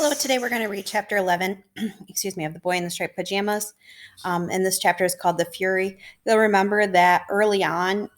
Hello, today we're going to read chapter 11, of The Boy in the Striped Pajamas. And this chapter is called The Fury. You'll remember that early on,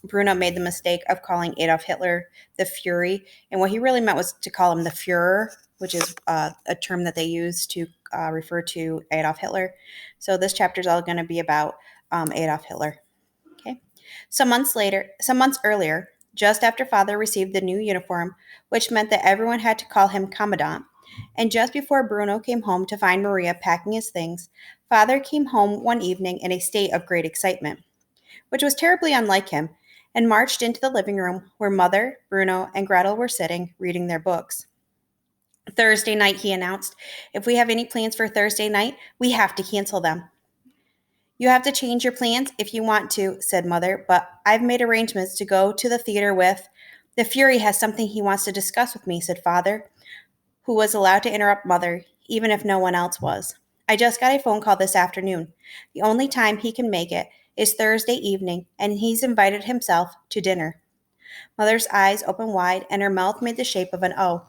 Bruno made the mistake of calling Adolf Hitler the Fury. And what he really meant was to call him the Fuhrer, which is a term that they use to refer to Adolf Hitler. So this chapter is all going to be about Adolf Hitler. Okay. Some months earlier, just after Father received the new uniform, which meant that everyone had to call him Commandant, and just before Bruno came home to find Maria packing his things, Father came home one evening in a state of great excitement, which was terribly unlike him, and marched into the living room where Mother, Bruno, and Gretel were sitting, reading their books. Thursday night, he announced. If we have any plans for Thursday night, we have to cancel them. You have to change your plans if you want to, said Mother, but I've made arrangements to go to the theater with. The Fury has something he wants to discuss with me, said Father, who was allowed to interrupt Mother, even if no one else was. I just got a phone call this afternoon. The only time he can make it is Thursday evening, and he's invited himself to dinner. Mother's eyes opened wide, and her mouth made the shape of an O.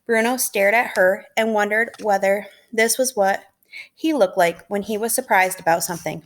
Bruno stared at her and wondered whether this was what he looked like when he was surprised about something.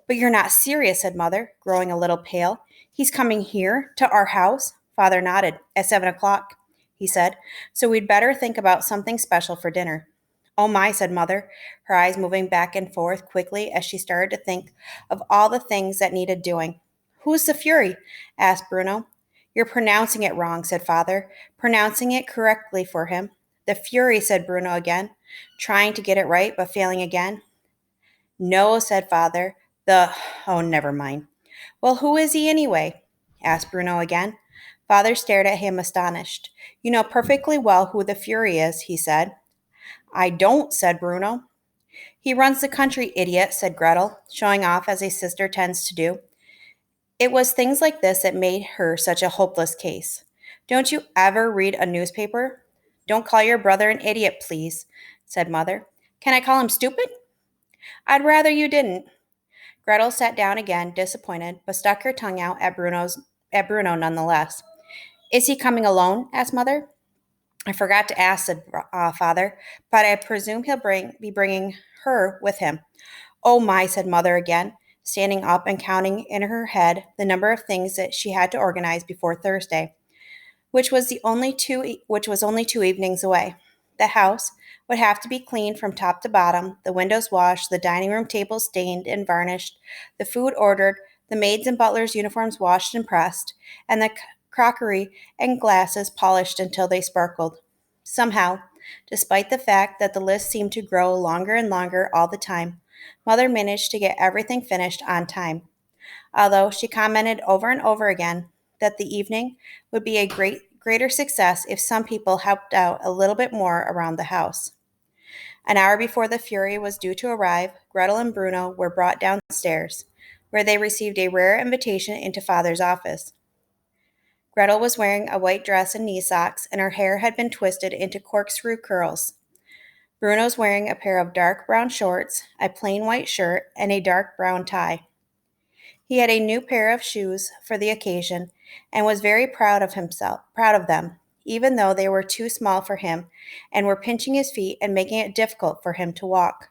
But you're not serious, said Mother, growing a little pale. He's coming here, to our house? Father nodded. At 7 o'clock, he said, so we'd better think about something special for dinner. Oh my, said Mother, her eyes moving back and forth quickly as she started to think of all the things that needed doing. Who's the Fury? Asked Bruno. You're pronouncing it wrong, said Father, pronouncing it correctly for him. The Fury, said Bruno again, trying to get it right but failing again. No, said Father. Oh, never mind. Well, who is he anyway? Asked Bruno again. Father stared at him astonished. You know perfectly well who the Fury is, he said. I don't, said Bruno. He runs the country, idiot, said Gretel, showing off as a sister tends to do. It was things like this that made her such a hopeless case. Don't you ever read a newspaper? Don't call your brother an idiot, please, said Mother. Can I call him stupid? I'd rather you didn't. Gretel sat down again, disappointed, but stuck her tongue out at Bruno nonetheless. Is he coming alone? Asked Mother. I forgot to ask, said Father, but I presume he'll be bringing her with him. Oh my, said Mother again, standing up and counting in her head the number of things that she had to organize before Thursday, which was only 2 evenings away. The house would have to be cleaned from top to bottom, the windows washed, the dining room table stained and varnished, the food ordered, the maids' and butlers' uniforms washed and pressed, and the crockery and glasses polished until they sparkled. Somehow, despite the fact that the list seemed to grow longer and longer all the time, Mother managed to get everything finished on time, although she commented over and over again that the evening would be a greater success if some people helped out a little bit more around the house. An hour before the Fury was due to arrive, Gretel and Bruno were brought downstairs, where they received a rare invitation into Father's office. Gretel was wearing a white dress and knee socks, and her hair had been twisted into corkscrew curls. Bruno's wearing a pair of dark brown shorts, a plain white shirt, and a dark brown tie. He had a new pair of shoes for the occasion and was very proud of them, even though they were too small for him and were pinching his feet and making it difficult for him to walk.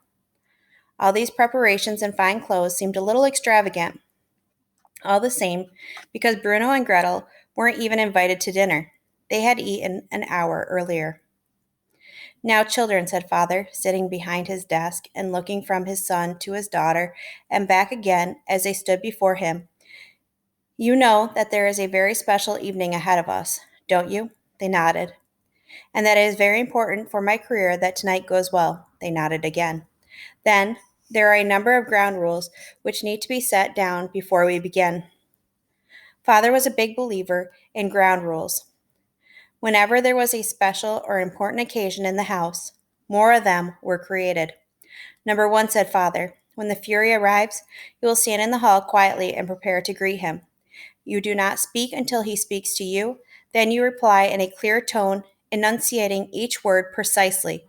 All these preparations and fine clothes seemed a little extravagant, all the same, because Bruno and Gretel weren't even invited to dinner. They had eaten an hour earlier. Now, children, said Father, sitting behind his desk and looking from his son to his daughter and back again as they stood before him, you know that there is a very special evening ahead of us, don't you? They nodded. And that it is very important for my career that tonight goes well. They nodded again. Then, there are a number of ground rules which need to be set down before we begin. Father was a big believer in ground rules. Whenever there was a special or important occasion in the house, more of them were created. Number 1, said Father, when the Fury arrives, you will stand in the hall quietly and prepare to greet him. You do not speak until he speaks to you. Then you reply in a clear tone, enunciating each word precisely.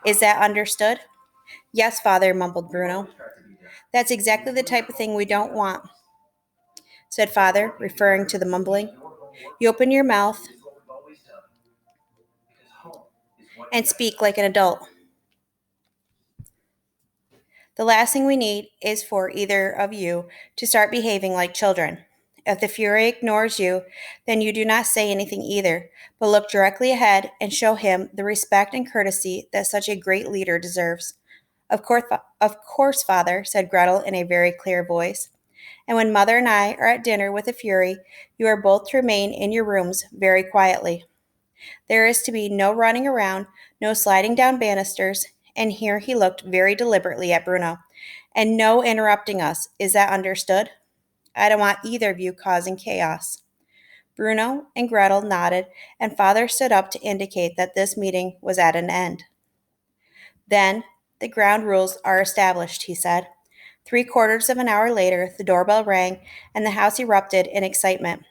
Is that understood? Yes, Father, mumbled Bruno. That's exactly the type of thing we don't want, said Father, referring to the mumbling. You open your mouth and speak like an adult. The last thing we need is for either of you to start behaving like children. If the Fury ignores you, then you do not say anything either, but look directly ahead and show him the respect and courtesy that such a great leader deserves. Of course, Father, said Gretel in a very clear voice. And when Mother and I are at dinner with the Fury, you are both to remain in your rooms very quietly. There is to be no running around, no sliding down banisters, and here he looked very deliberately at Bruno, and no interrupting us. Is that understood? I don't want either of you causing chaos. Bruno and Gretel nodded, and Father stood up to indicate that this meeting was at an end. Then, the ground rules are established, he said. 3/4 of an hour later, the doorbell rang, and the house erupted in excitement.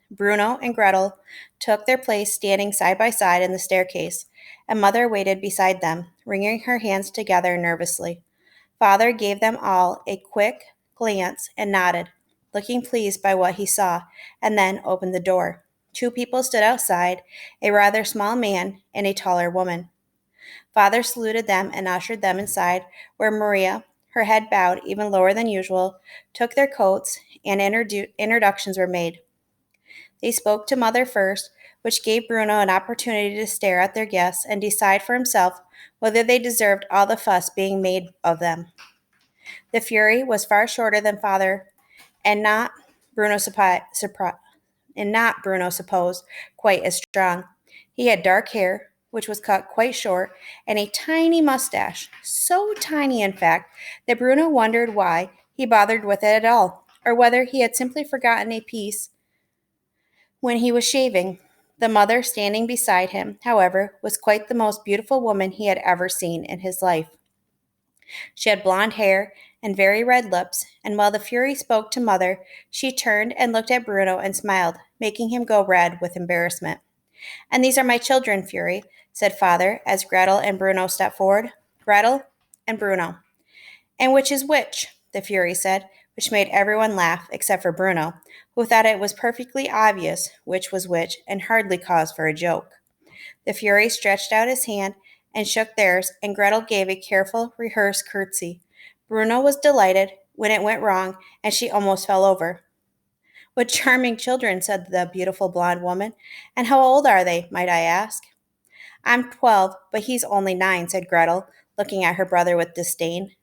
Bruno and Gretel took their place standing side by side in the staircase, and Mother waited beside them, wringing her hands together nervously. Father gave them all a quick glance and nodded, looking pleased by what he saw, and then opened the door. Two people stood outside, a rather small man and a taller woman. Father saluted them and ushered them inside, where Maria, her head bowed even lower than usual, took their coats, and introductions were made. They spoke to Mother first, which gave Bruno an opportunity to stare at their guests and decide for himself whether they deserved all the fuss being made of them. The Fury was far shorter than Father, and not Bruno supposed quite as strong. He had dark hair, which was cut quite short, and a tiny mustache, so tiny in fact that Bruno wondered why he bothered with it at all, or whether he had simply forgotten a piece when he was shaving. The mother standing beside him, however, was quite the most beautiful woman he had ever seen in his life. She had blonde hair and very red lips, and while the Fury spoke to Mother, she turned and looked at Bruno and smiled, making him go red with embarrassment. And these are my children, Fury, said Father as Gretel and Bruno stepped forward. Gretel and Bruno. And which is which? The Fury said, which made everyone laugh except for Bruno, who thought it was perfectly obvious which was which and hardly cause for a joke. The Fury stretched out his hand and shook theirs, and Gretel gave a careful, rehearsed curtsy. Bruno was delighted when it went wrong, and she almost fell over. What charming children, said the beautiful blonde woman. And how old are they, might I ask? I'm 12, but he's only 9, said Gretel, looking at her brother with disdain.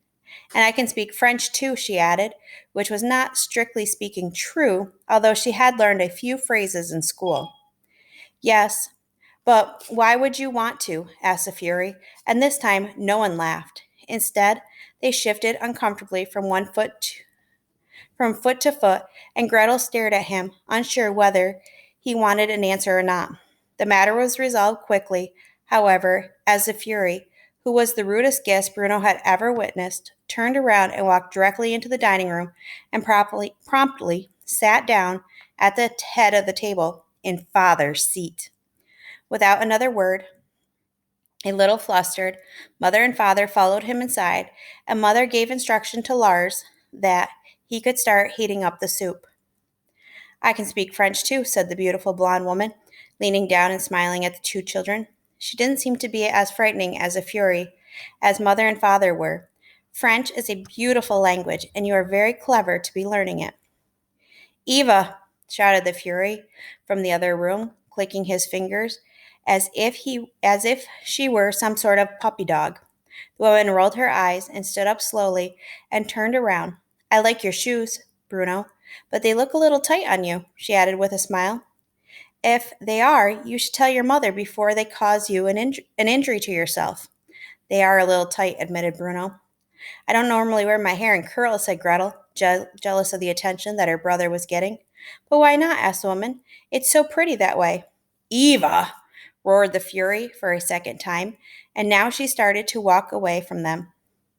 And I can speak French too, she added, which was not strictly speaking true, although she had learned a few phrases in school. Yes, but why would you want to? Asked the Fury, and this time no one laughed. Instead, they shifted uncomfortably from foot to foot, and Gretel stared at him, unsure whether he wanted an answer or not. The matter was resolved quickly, however, as the Fury, who was the rudest guest Bruno had ever witnessed, turned around and walked directly into the dining room and promptly sat down at the head of the table in Father's seat. Without another word, a little flustered, Mother and Father followed him inside, and Mother gave instruction to Lars that he could start heating up the soup. I can speak French too, said the beautiful blonde woman, leaning down and smiling at the two children. She didn't seem to be as frightening as a Fury, as Mother and Father were. French is a beautiful language, and you are very clever to be learning it. Eva, shouted the Fury from the other room, clicking his fingers as if she were some sort of puppy dog. The woman rolled her eyes and stood up slowly and turned around. I like your shoes, Bruno, but they look a little tight on you, she added with a smile. If they are, you should tell your mother before they cause you an injury to yourself. They are a little tight, admitted Bruno. I don't normally wear my hair in curls, said Gretel, jealous of the attention that her brother was getting. But why not? Asked the woman. It's so pretty that way. Eva, roared the Fury for a second time, and now she started to walk away from them.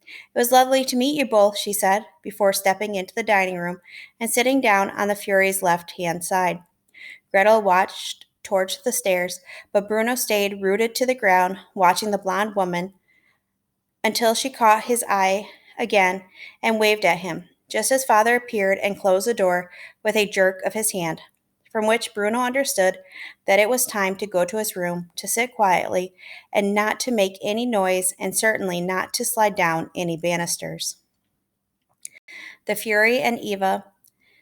It was lovely to meet you both, she said, before stepping into the dining room and sitting down on the Fury's left-hand side. Gretel watched towards the stairs, but Bruno stayed rooted to the ground, watching the blonde woman until she caught his eye again and waved at him, just as Father appeared and closed the door with a jerk of his hand. from which Bruno understood that it was time to go to his room, to sit quietly, and not to make any noise, and certainly not to slide down any banisters. The Fury and Eva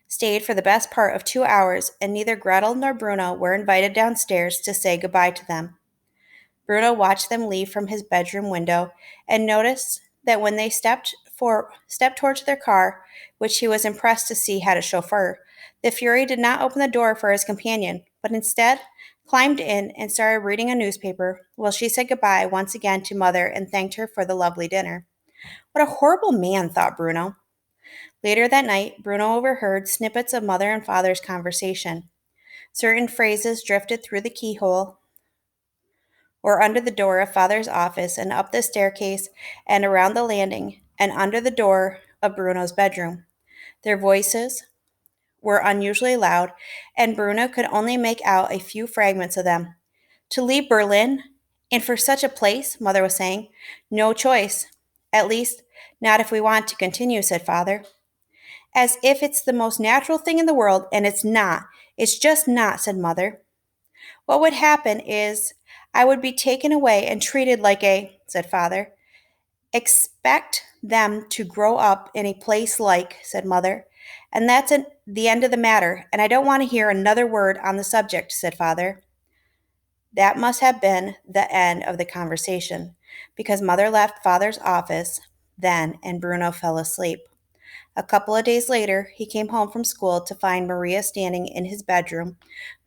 stayed for the best part of 2 hours, and neither Gretel nor Bruno were invited downstairs to say goodbye to them. Bruno watched them leave from his bedroom window and noticed that when they stepped towards their car, which he was impressed to see had a chauffeur, the Fury did not open the door for his companion, but instead climbed in and started reading a newspaper while she said goodbye once again to Mother and thanked her for the lovely dinner. What a horrible man, thought Bruno. Later that night, Bruno overheard snippets of Mother and Father's conversation. Certain phrases drifted through the keyhole or under the door of Father's office and up the staircase and around the landing and under the door of Bruno's bedroom. Their voices were unusually loud, and Bruno could only make out a few fragments of them. To leave Berlin, and for such a place, Mother was saying. No choice. At least, not if we want to continue, said Father. As if it's the most natural thing in the world, and it's not. It's just not, said Mother. What would happen is I would be taken away and treated like said Father. Expect them to grow up in a place like, said Mother. And that's the end of the matter, and I don't want to hear another word on the subject, said Father. That must have been the end of the conversation, because Mother left Father's office then and Bruno fell asleep. A couple of days later, he came home from school to find Maria standing in his bedroom,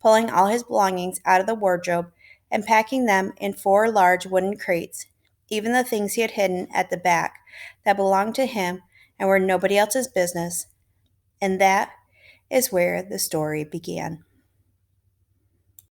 pulling all his belongings out of the wardrobe and packing them in 4 large wooden crates, even the things he had hidden at the back that belonged to him and were nobody else's business. And that is where the story began.